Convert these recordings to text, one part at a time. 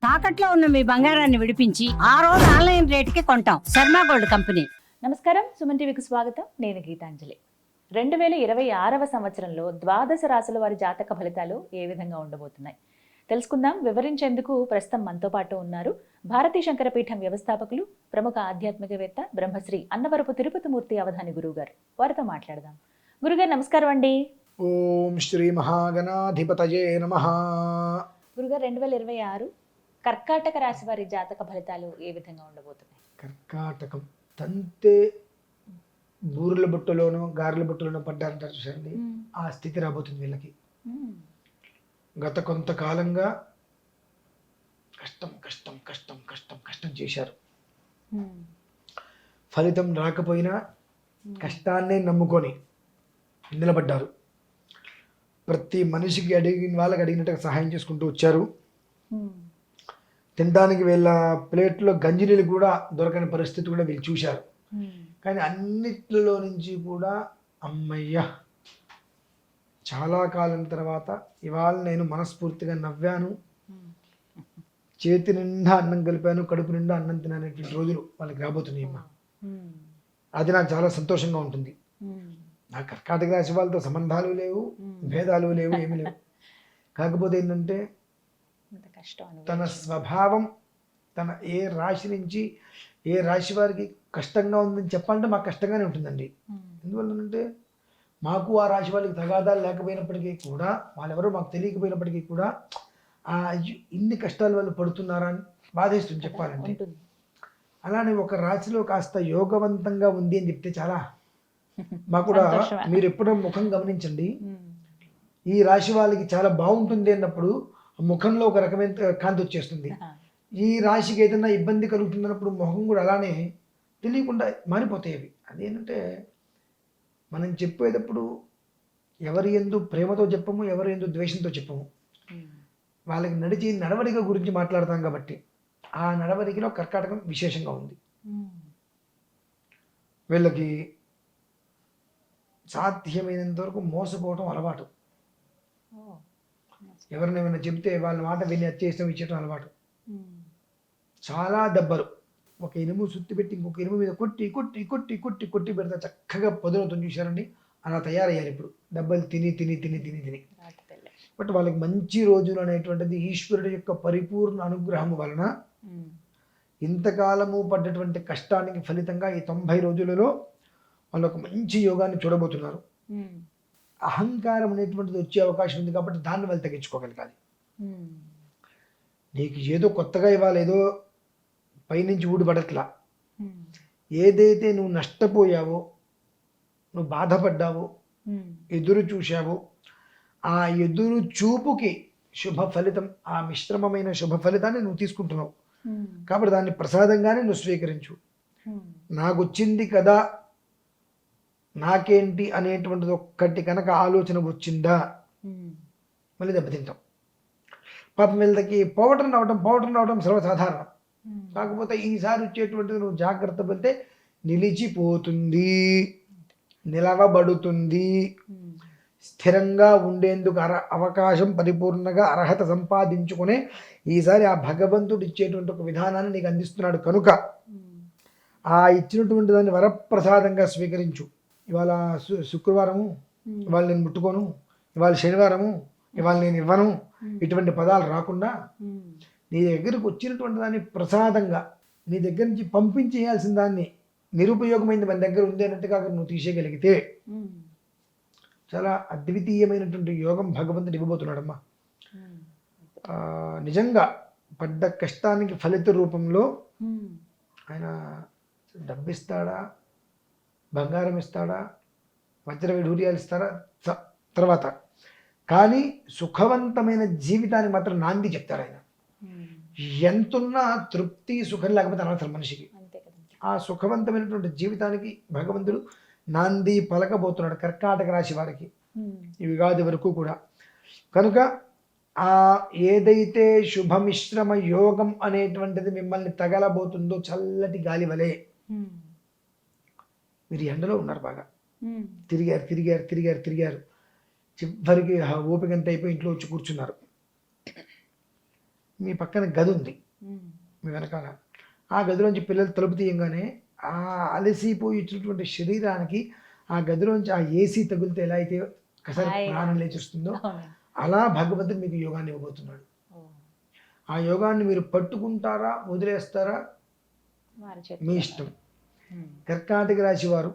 తాకట్లో ఉన్న మీ బంగారాన్ని విడిపించి ఆ రోజు ఆన్లైన్ రేటుకి కొంటాం. Sharma gold company. నమస్కారం, సుమన్ టీవీకి స్వాగతం. నేను గీతాంజలి. 2026వ సంవత్సరంలో ద్వాదశ రాశుల వారి జాతక ఫలితాలు ఏ విధంగా ఉండబోతున్నాయి తెలుసుకుందాం. వివరించేందుకు ప్రస్తుతం మనతో పాటు ఉన్నారు భారతీ శంకర పీఠం వ్యవస్థాపకులు, ప్రముఖ ఆధ్యాత్మికవేత్త బ్రహ్మశ్రీ అన్నవరపు తిరుపతిమూర్తి అవధాని గురువు గారు. వారితో మాట్లాడదాం. గురుగారు నమస్కారం అండి. ఓం శ్రీ మహాగణాధిపతయే నమః. గురుగారు, 2026 కర్కాటక రాశి వారి జాతక ఫలితాలు ఏ విధంగా ఉండబోతున్నాయి? కర్కాటకం తంతే బూరెల బుట్టలోనో గారెల బుట్టలోనో పడ్డారంటారు చూసండి, ఆ స్థితి రాబోతుంది వీళ్ళకి. గత కొంతకాలంగా కష్టం కష్టం కష్టం కష్టం కష్టం చేశారు. ఫలితం రాకపోయినా కష్టాన్నే నమ్ముకొని నిలబడ్డారు. ప్రతి మనిషికి అడిగిన వాళ్ళకి అడిగినట్టుగా సహాయం చేసుకుంటూ వచ్చారు. తినడానికి వీళ్ళ ప్లేట్లో గంజినీళ్ళు కూడా దొరకని పరిస్థితి కూడా వీళ్ళు చూశారు. కానీ అన్నిట్లో నుంచి కూడా అమ్మయ్య, చాలా కాలం తర్వాత ఇవాళ నేను మనస్ఫూర్తిగా నవ్వాను, చేతి నిండా అన్నం కలిపాను, కడుపు నిండా అన్నం తిననేటువంటి రోజులు వాళ్ళకి రాబోతున్నాయి అమ్మా. అది నాకు చాలా సంతోషంగా ఉంటుంది. నా కర్కాటక రాశి వాళ్ళతో సంబంధాలు లేవు, భేదాలు లేవు, ఏమీ లేవు. కాకపోతే ఏంటంటే తన స్వభావం, తన ఏ రాశి నుంచి ఏ రాశి వారికి కష్టంగా ఉందని చెప్పాలంటే మాకు కష్టంగానే ఉంటుందండి. ఎందువల్లంటే మాకు ఆ రాశి వాళ్ళకి తగాదాలు లేకపోయినప్పటికీ కూడా, వాళ్ళెవరో మాకు తెలియకపోయినప్పటికీ కూడా ఇన్ని కష్టాలు వాళ్ళు పడుతున్నారా అని బాధేస్తుంది చెప్పాలంటే. అలానే ఒక రాశిలో కాస్త యోగవంతంగా ఉంది అని చెప్తే చాలా మాకు కూడా. మీరు ఎప్పుడో ముఖం గమనించండి, ఈ రాశి వాళ్ళకి చాలా బాగుంటుంది అన్నప్పుడు ముఖంలో ఒక రకమైన కాంతి వచ్చేస్తుంది. ఈ రాశికి ఏదైనా ఇబ్బంది కలుగుతున్నప్పుడు ముఖం కూడా అలానే తెలియకుండా మారిపోతాయి అవి. అదేంటంటే మనం చెప్పేటప్పుడు ఎవరి యందు ప్రేమతో చెప్పము, ఎవరి యందు ద్వేషంతో చెప్పము. వాళ్ళకి నడిచి నడవడిక గురించి మాట్లాడతాం కాబట్టి ఆ నడవడికలో కర్కాటకం విశేషంగా ఉంది. వీళ్ళకి సాధ్యమైనంత వరకు మోసపోవటం అలవాటు. ఎవరిని ఏమైనా చెప్తే వాళ్ళ మాట విని అత్యేష్టం ఇచ్చేయటం అలవాటు. చాలా దెబ్బలు. ఒక ఇనుము సుత్తి పెట్టి ఇంకొక ఇనుము మీద కొట్టి కొట్టి కొట్టి కొట్టి కొట్టి పెడితే చక్కగా పదులవుతుంది చూశారండి. అలా తయారయ్యారు ఇప్పుడు, దెబ్బలు తిని తిని తిని తిని తిని. బట్ వాళ్ళకి మంచి రోజులు అనేటువంటిది ఈశ్వరుడు యొక్క పరిపూర్ణ అనుగ్రహం వలన ఇంతకాలము పడ్డటువంటి కష్టానికి ఫలితంగా ఈ 90 రోజులలో వాళ్ళు ఒక మంచి యోగాన్ని చూడబోతున్నారు. అహంకారం అనేటువంటిది వచ్చే అవకాశం ఉంది కాబట్టి దాన్ని వాళ్ళు తగ్గించుకోగలగాలి. నీకు ఏదో కొత్తగా ఇవాళ ఏదో పైనుంచి ఊడిపడట్లా. ఏదైతే నువ్వు నష్టపోయావో, నువ్వు బాధపడ్డావో, ఎదురు చూశావో, ఆ ఎదురు చూపుకి శుభ ఫలితం, ఆ మిశ్రమమైన శుభ ఫలితాన్ని నువ్వు తీసుకుంటున్నావు. కాబట్టి దాన్ని ప్రసాదంగానే నువ్వు స్వీకరించు. నాకు వచ్చింది కదా, నాకేంటి అనేటువంటిది ఒక్కటి కనుక ఆలోచన వచ్చిందా మళ్ళీ దెబ్బతింటాం. పాపం వీళ్ళకి పౌడర్ రావడం సర్వసాధారణం. కాకపోతే ఈసారి వచ్చేటువంటిది నువ్వు జాగ్రత్త పడితే నిలిచిపోతుంది, నిలవబడుతుంది. స్థిరంగా ఉండేందుకు అవకాశం, పరిపూర్ణంగా అర్హత సంపాదించుకునే ఈసారి ఆ భగవంతుడు ఇచ్చేటువంటి ఒక విధానాన్ని నీకు అందిస్తున్నాడు కనుక ఆ ఇచ్చినటువంటి దాన్ని వరప్రసాదంగా స్వీకరించు. ఇవాళ శుక్రవారము, ఇవాళ నేను ముట్టుకోను, ఇవాళ శనివారము, ఇవాళ నేను ఇవ్వను, ఇటువంటి పదాలు రాకుండా నీ దగ్గరకు వచ్చినటువంటి దాన్ని ప్రసాదంగా నీ దగ్గర నుంచి పంపించేయాల్సిన దాన్ని నిరుపయోగమైంది మన దగ్గర ఉంది అన్నట్టుగా నువ్వు తీసేయగలిగితే చాలా అద్వితీయమైనటువంటి యోగం భగవంతుడు ఇవ్వబోతున్నాడమ్మా. నిజంగా పడ్డ కష్టానికి ఫలిత రూపంలో ఆయన డబ్బిస్తాడా, బంగారం ఇస్తాడా, వజ్ర వైఢూర్యాలు ఇస్తారా తర్వాత, కానీ సుఖవంతమైన జీవితానికి మాత్రం నాంది చెప్తారు ఆయన. ఎంతున్నా తృప్తి సుఖం లేకపోతే అనవసరం మనిషికి. ఆ సుఖవంతమైనటువంటి జీవితానికి భగవంతుడు నాంది పలకబోతున్నాడు కర్కాటక రాశి వారికి ఈ ఉగాది వరకు కూడా. కనుక ఆ ఏదైతే శుభమిశ్రమ యోగం అనేటువంటిది మిమ్మల్ని తగలబోతుందో చల్లటి గాలి వలె, మీరు ఎండలో ఉన్నారు, బాగా తిరిగారు తిరిగారు తిరిగారు తిరిగారు, చివరికి ఓపికంత అయిపోయి ఇంట్లో వచ్చి కూర్చున్నారు. మీ పక్కన గది ఉంది మీ వెనకాల, ఆ గదిలోంచి పిల్లలు తలుపు తీయంగానే ఆ అలసిపోయి వచ్చినటువంటి శరీరానికి ఆ గదిలోంచి ఆ ఏసీ తగిలితే ఎలా అయితే ఒకసారి ప్రాణం లేచిస్తుందో అలా భగవంతుడు మీకు యోగాన్ని ఇవ్వబోతున్నాడు. ఆ యోగాన్ని మీరు పట్టుకుంటారా వదిలేస్తారా మీ ఇష్టం. కర్కాటక రాశి వారు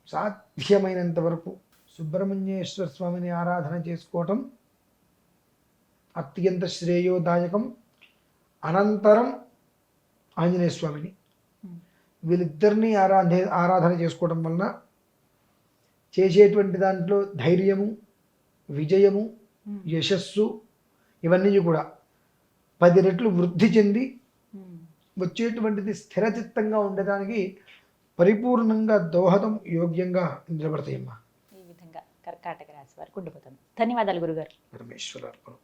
సాధ్యమైనంత వరకు సుబ్రహ్మణ్యేశ్వర స్వామిని ఆరాధన చేసుకోవటం అత్యంత శ్రేయోదాయకం. అనంతరం ఆంజనేయ స్వామిని, వీళ్ళిద్దరినీ ఆరాధన చేసుకోవడం వలన చేసేటువంటి దాంట్లో ధైర్యము, విజయము, యశస్సు ఇవన్నీ కూడా 10 రెట్లు వృద్ధి చెంది వచ్చేటువంటిది స్థిరచిత్తంగా ఉండడానికి పరిపూర్ణంగా దోహదం యోగ్యంగా నిలబడతాయమ్మా. ఈ విధంగా కర్కాటక రాశి వారికి ఉండిపోతుంది. ధన్యవాదాలు గురుగారు. పరమేశ్వరార్పణం.